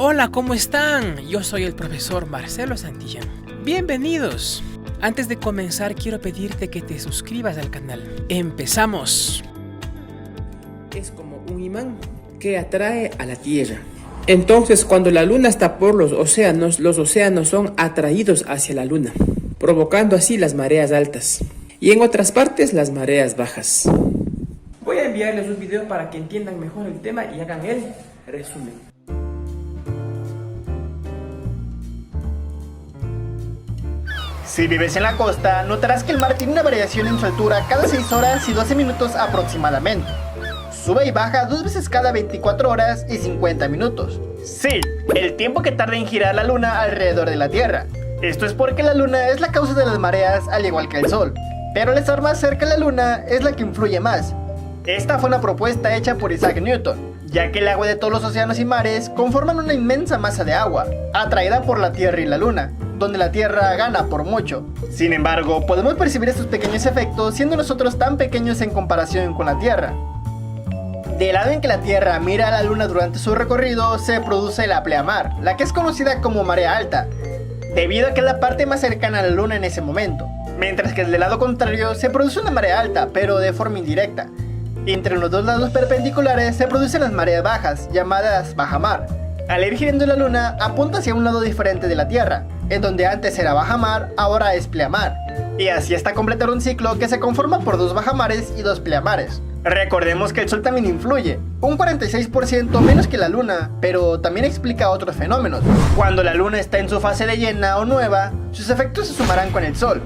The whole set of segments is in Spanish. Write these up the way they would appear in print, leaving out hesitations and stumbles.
Hola, ¿cómo están? Yo soy el profesor Marcelo Santillán. Bienvenidos. Antes de comenzar, quiero pedirte que te suscribas al canal. ¡Empezamos! Es como un imán que atrae a la Tierra. Entonces, cuando la Luna está por los océanos son atraídos hacia la Luna, provocando así las mareas altas. Y en otras partes, las mareas bajas. Voy a enviarles un video para que entiendan mejor el tema y hagan el resumen. Si vives en la costa, notarás que el mar tiene una variación en su altura cada 6 horas y 12 minutos aproximadamente. Sube y baja 2 veces cada 24 horas y 50 minutos. Sí, el tiempo que tarda en girar la luna alrededor de la Tierra. Esto es porque la luna es la causa de las mareas al igual que el sol, pero al estar más cerca de la luna es la que influye más. Esta fue una propuesta hecha por Isaac Newton, ya que el agua de todos los océanos y mares conforman una inmensa masa de agua, atraída por la Tierra y la luna, donde la Tierra gana por mucho. Sin embargo, podemos percibir estos pequeños efectos siendo nosotros tan pequeños en comparación con la Tierra. Del lado en que la Tierra mira a la Luna durante su recorrido, se produce la pleamar, la que es conocida como marea alta, debido a que es la parte más cercana a la Luna en ese momento, mientras que del lado contrario se produce una marea alta, pero de forma indirecta. Entre los dos lados perpendiculares se producen las mareas bajas, llamadas bajamar. Al ir girando la Luna, apunta hacia un lado diferente de la Tierra, en donde antes era bajamar, ahora es pleamar. Y así hasta completar un ciclo que se conforma por 2 bajamares y 2 pleamares. Recordemos que el Sol también influye, un 46% menos que la Luna, pero también explica otros fenómenos. Cuando la Luna está en su fase de llena o nueva, sus efectos se sumarán con el Sol,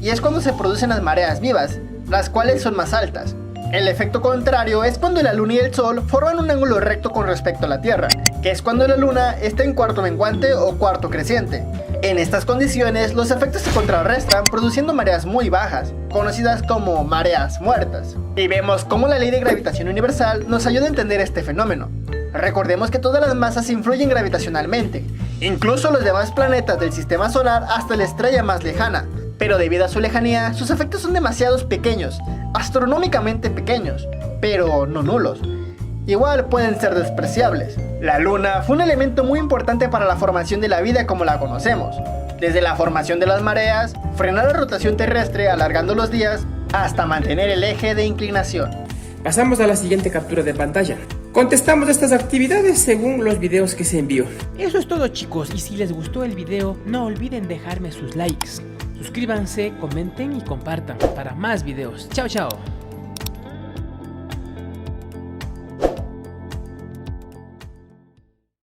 y es cuando se producen las mareas vivas, las cuales son más altas. El efecto contrario es cuando la Luna y el Sol forman un ángulo recto con respecto a la Tierra, que es cuando la Luna está en cuarto menguante o cuarto creciente. En estas condiciones, los efectos se contrarrestan produciendo mareas muy bajas, conocidas como mareas muertas. Y vemos cómo la ley de gravitación universal nos ayuda a entender este fenómeno. Recordemos que todas las masas influyen gravitacionalmente, incluso los demás planetas del sistema solar hasta la estrella más lejana, pero debido a su lejanía, sus efectos son demasiado pequeños, astronómicamente pequeños, pero no nulos. Igual pueden ser despreciables. La Luna fue un elemento muy importante para la formación de la vida como la conocemos, desde la formación de las mareas, frenar la rotación terrestre alargando los días, hasta mantener el eje de inclinación. Pasamos a la siguiente captura de pantalla. Contestamos estas actividades según los videos que se envió. Eso es todo, chicos, y si les gustó el video, no olviden dejarme sus likes. Suscríbanse, comenten y compartan para más videos. Chao, chao.